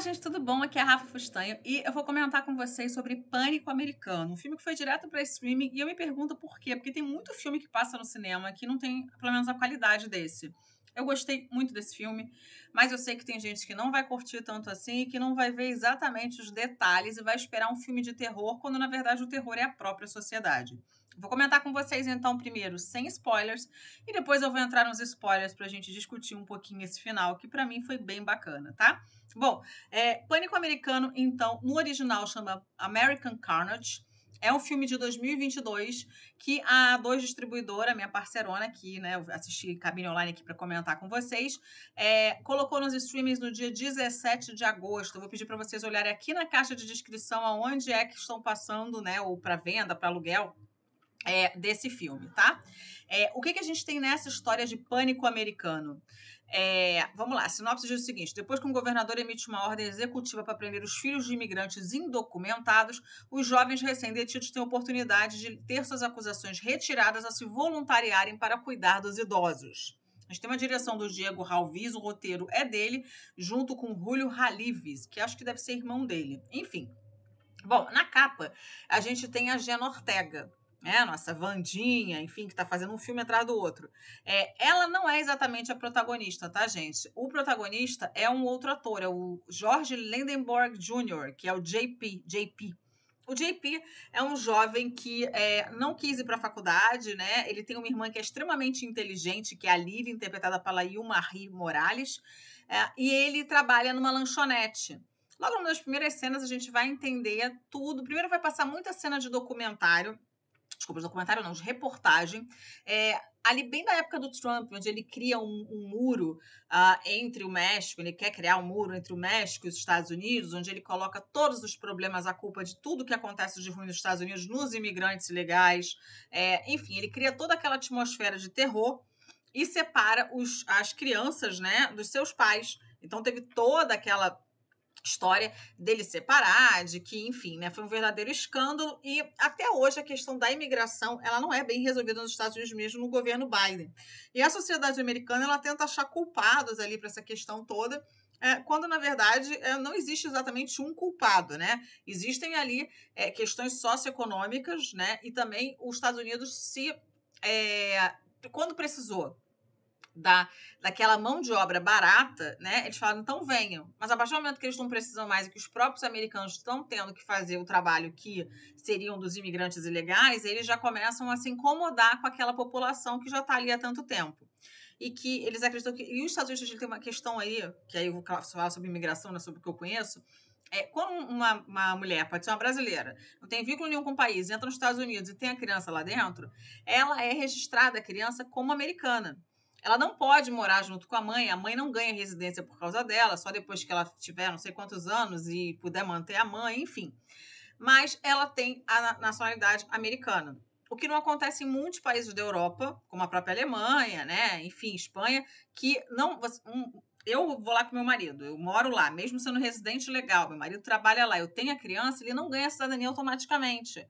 gente, tudo bom? Aqui é a Rafa Fustanho e eu vou comentar com vocês sobre Pânico Americano, um filme que foi direto para streaming e eu me pergunto por quê, porque tem muito filme que passa no cinema que não tem, pelo menos, a qualidade desse. Eu gostei muito desse filme, mas eu sei que tem gente que não vai curtir tanto assim e que não vai ver exatamente os detalhes e vai esperar um filme de terror, quando na verdade o terror é a própria sociedade. Vou comentar com vocês então primeiro sem spoilers e depois eu vou entrar nos spoilers para a gente discutir um pouquinho esse final, que para mim foi bem bacana, tá? Bom, Pânico Americano, então, no original chama American Carnage. É um filme de 2022 que a A2 Distribuidora, minha parceirona aqui, né? Eu assisti cabine online aqui para comentar com vocês, colocou nos streamings no dia 17 de agosto. Eu vou pedir para vocês olharem aqui na caixa de descrição aonde é que estão passando, né? Ou para venda, para aluguel. Desse filme, tá? O que a gente tem nessa história de Pânico Americano? Vamos lá, a sinopse diz o seguinte: depois que um governador emite uma ordem executiva para prender os filhos de imigrantes indocumentados, os jovens recém-detidos têm a oportunidade de ter suas acusações retiradas a se voluntariarem para cuidar dos idosos. A gente tem uma direção do Diego Ralvis, o roteiro é dele, junto com Julio Halives, que acho que deve ser irmão dele. Enfim. Bom, na capa, a gente tem a Jenna Ortega, nossa Wandinha, enfim, que está fazendo um filme atrás do outro. Ela não é exatamente a protagonista, tá, gente? O protagonista é um outro ator, é o George Landenborg Jr., que é o JP. O JP é um jovem que não quis ir para a faculdade, né? Ele tem uma irmã que é extremamente inteligente, que é a Lily, interpretada pela Yulmari Morales, e ele trabalha numa lanchonete. Logo numa das primeiras cenas, a gente vai entender tudo. Primeiro vai passar muita cena de documentário, de reportagem, ali bem da época do Trump, onde ele cria um muro entre o México, ele quer criar um muro entre o México e os Estados Unidos, onde ele coloca todos os problemas, a culpa de tudo que acontece de ruim nos Estados Unidos, nos imigrantes ilegais. Enfim, ele cria toda aquela atmosfera de terror e separa as crianças, né, dos seus pais. Então teve toda aquela história dele separar, de que, enfim, né, foi um verdadeiro escândalo e até hoje a questão da imigração, ela não é bem resolvida nos Estados Unidos mesmo no governo Biden. E a sociedade americana, ela tenta achar culpados ali para essa questão toda, quando na verdade não existe exatamente um culpado, né? Existem ali questões socioeconômicas, né? E também os Estados Unidos quando precisou daquela mão de obra barata, né? Eles falaram, então venham. Mas a partir do momento que eles não precisam mais e que os próprios americanos estão tendo que fazer o trabalho que seriam dos imigrantes ilegais, eles já começam a se incomodar com aquela população que já está ali há tanto tempo. E que eles acreditam que... E os Estados Unidos tem uma questão aí, que aí eu vou falar sobre imigração, né, sobre o que eu conheço, quando uma mulher, pode ser uma brasileira, não tem vínculo nenhum com o país, entra nos Estados Unidos e tem a criança lá dentro, ela é registrada, a criança, como americana. Ela não pode morar junto com a mãe não ganha residência por causa dela, só depois que ela tiver não sei quantos anos e puder manter a mãe, enfim. Mas ela tem a nacionalidade americana. O que não acontece em muitos países da Europa, como a própria Alemanha, né? Enfim, Espanha, que não. Eu vou lá com meu marido, eu moro lá, mesmo sendo residente legal, meu marido trabalha lá, eu tenho a criança, ele não ganha cidadania automaticamente.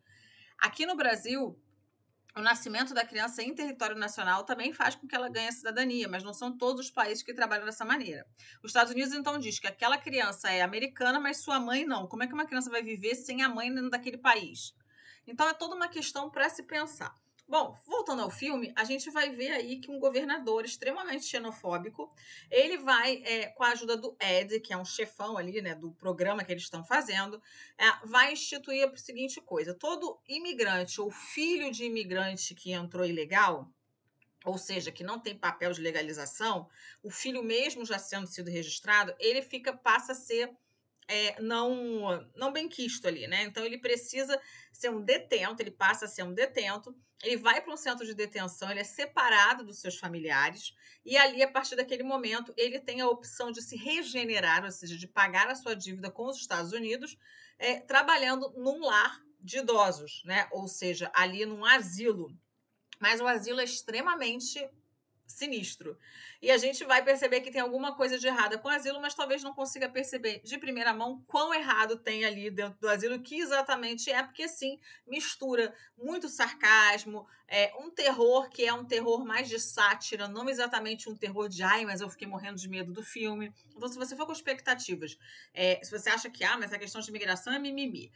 Aqui no Brasil, o nascimento da criança em território nacional também faz com que ela ganhe a cidadania, mas não são todos os países que trabalham dessa maneira. Os Estados Unidos, então, diz que aquela criança é americana, mas sua mãe não. Como é que uma criança vai viver sem a mãe dentro daquele país? Então, é toda uma questão para se pensar. Bom, voltando ao filme, a gente vai ver aí que um governador extremamente xenofóbico, ele vai, com a ajuda do Ed, que é um chefão ali, né, do programa que eles estão fazendo, vai instituir a seguinte coisa: todo imigrante ou filho de imigrante que entrou ilegal, ou seja, que não tem papel de legalização, o filho mesmo já sido registrado, ele passa a ser não benquisto ali, né? Então ele precisa ser um detento, ele passa a ser um detento, ele vai para um centro de detenção, ele é separado dos seus familiares, e ali, a partir daquele momento, ele tem a opção de se regenerar, ou seja, de pagar a sua dívida com os Estados Unidos, trabalhando num lar de idosos, né? Ou seja, ali num asilo. Mas o asilo é extremamente sinistro. E a gente vai perceber que tem alguma coisa de errada com o asilo, mas talvez não consiga perceber de primeira mão quão errado tem ali dentro do asilo, que exatamente é, porque sim, mistura muito sarcasmo, um terror que é um terror mais de sátira, não exatamente um terror de ai, mas eu fiquei morrendo de medo do filme. Então, se você for com expectativas, se você acha que, mas a questão de imigração é mimimi,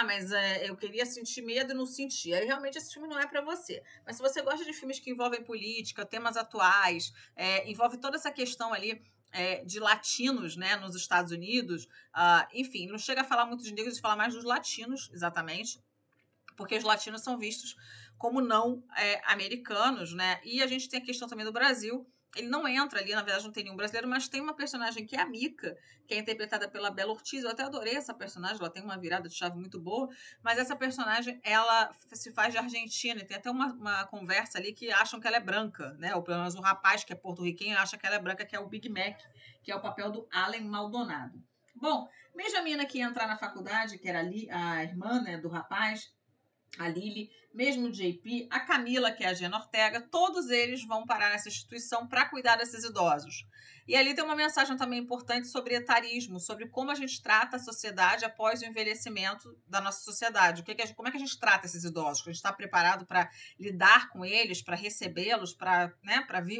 mas eu queria sentir medo e não senti, aí realmente esse filme não é para você. Mas se você gosta de filmes que envolvem política, temas atuais, envolve toda essa questão ali de latinos, né, nos Estados Unidos, enfim, não chega a falar muito de negros, fala mais dos latinos, exatamente, porque os latinos são vistos como não americanos, né? E a gente tem a questão também do Brasil. Ele não entra ali, na verdade não tem nenhum brasileiro, mas tem uma personagem que é a Mica, que é interpretada pela Bela Ortiz. Eu até adorei essa personagem, ela tem uma virada de chave muito boa, mas essa personagem, ela se faz de Argentina, e tem até uma conversa ali que acham que ela é branca, né? Ou pelo menos o rapaz que é porto-riquenho acha que ela é branca, que é o Big Mac, que é o papel do Allen Maldonado. Bom, mesmo a menina que ia entrar na faculdade, que era ali a irmã, né, do rapaz, a Lili, mesmo o JP, a Camila, que é a Gena Ortega, todos eles vão parar nessa instituição para cuidar desses idosos. E ali tem uma mensagem também importante sobre etarismo, sobre como a gente trata a sociedade após o envelhecimento da nossa sociedade. Como é que a gente trata esses idosos? A gente está preparado para lidar com eles, para recebê-los, para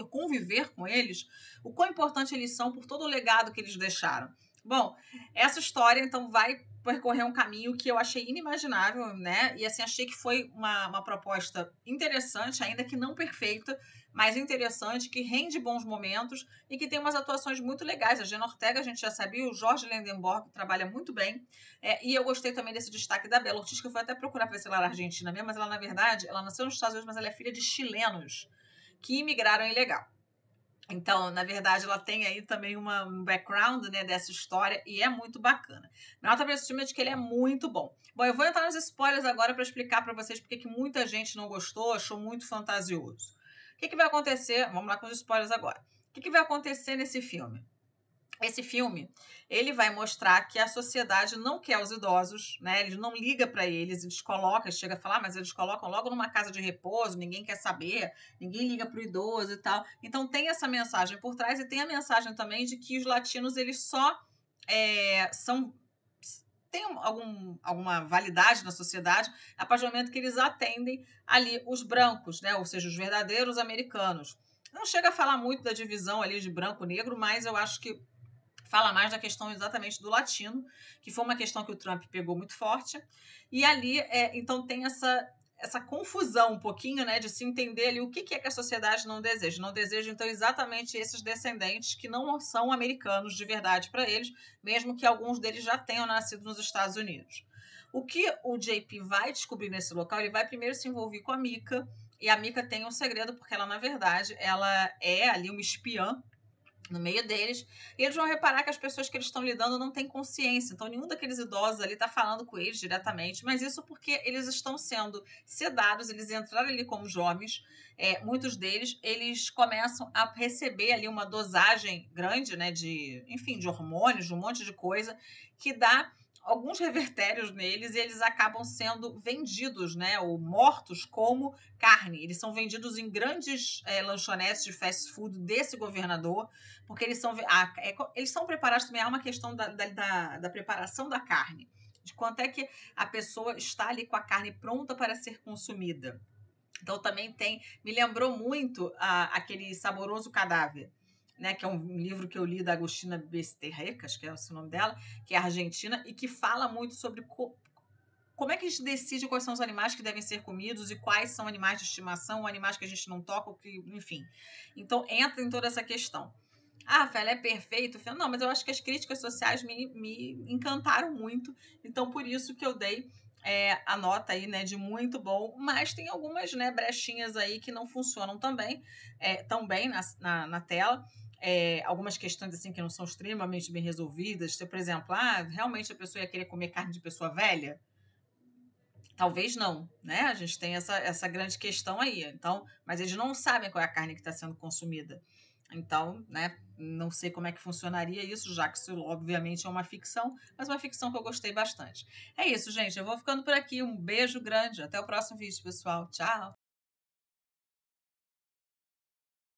conviver com eles? O quão importante eles são por todo o legado que eles deixaram. Bom, essa história, então, vai percorrer um caminho que eu achei inimaginável, né? E assim, achei que foi uma proposta interessante, ainda que não perfeita, mas interessante, que rende bons momentos e que tem umas atuações muito legais. A Gena Ortega, a gente já sabia, o Jorge Landenborg trabalha muito bem. E eu gostei também desse destaque da Bela Ortiz, que eu fui até procurar ver se ela era argentina mesmo, mas ela, na verdade, ela nasceu nos Estados Unidos, mas ela é filha de chilenos que imigraram ilegal. Então, na verdade, ela tem aí também um background, né, dessa história e é muito bacana. Minha nota para esse filme é de que ele é muito bom. Bom, eu vou entrar nos spoilers agora para explicar para vocês porque que muita gente não gostou, achou muito fantasioso. O que vai acontecer? Vamos lá com os spoilers agora. O que vai acontecer nesse filme? Esse filme, ele vai mostrar que a sociedade não quer os idosos, né? Eles não ligam para eles, eles colocam, chega a falar, mas eles colocam logo numa casa de repouso, ninguém quer saber, ninguém liga para o idoso e tal. Então tem essa mensagem por trás e tem a mensagem também de que os latinos eles só são tem alguma validade na sociedade a partir do momento que eles atendem ali os brancos, né? Ou seja, os verdadeiros americanos. Não chega a falar muito da divisão ali de branco-negro, mas eu acho que fala mais da questão exatamente do latino, que foi uma questão que o Trump pegou muito forte. E ali, então, tem essa confusão um pouquinho, né, de se entender ali o que é que a sociedade não deseja. Não deseja, então, exatamente esses descendentes que não são americanos de verdade para eles, mesmo que alguns deles já tenham nascido nos Estados Unidos. O que o JP vai descobrir nesse local, ele vai primeiro se envolver com a Mika, e a Mika tem um segredo, porque ela, na verdade, ela é ali uma espiã no meio deles, e eles vão reparar que as pessoas que eles estão lidando não têm consciência, então nenhum daqueles idosos ali está falando com eles diretamente, mas isso porque eles estão sendo sedados, eles entraram ali como jovens, muitos deles, eles começam a receber ali uma dosagem grande, né, de hormônios, de um monte de coisa, que dá alguns revertérios neles e eles acabam sendo vendidos, né, ou mortos como carne. Eles são vendidos em grandes lanchonetes de fast food desse governador, porque eles são preparados também. Há uma questão da preparação da carne, de quanto é que a pessoa está ali com a carne pronta para ser consumida. Então também me lembrou muito aquele Saboroso Cadáver, né, que é um livro que eu li da Agostina Besterreca, acho que é o nome dela, que é argentina, e que fala muito sobre como é que a gente decide quais são os animais que devem ser comidos e quais são animais de estimação, animais que a gente não toca, enfim. Então entra em toda essa questão. Rafael, é perfeito? Não, mas eu acho que as críticas sociais me encantaram muito, então por isso que eu dei a nota aí, né, de muito bom, mas tem algumas, né, brechinhas aí que não funcionam também, tão bem na tela. Algumas questões assim que não são extremamente bem resolvidas. Por exemplo, realmente a pessoa ia querer comer carne de pessoa velha? Talvez não, né? A gente tem essa grande questão aí. Então, mas eles não sabem qual é a carne que está sendo consumida. Então, né, não sei como é que funcionaria isso, já que isso obviamente é uma ficção, mas uma ficção que eu gostei bastante. É isso, gente. Eu vou ficando por aqui. Um beijo grande. Até o próximo vídeo, pessoal. Tchau!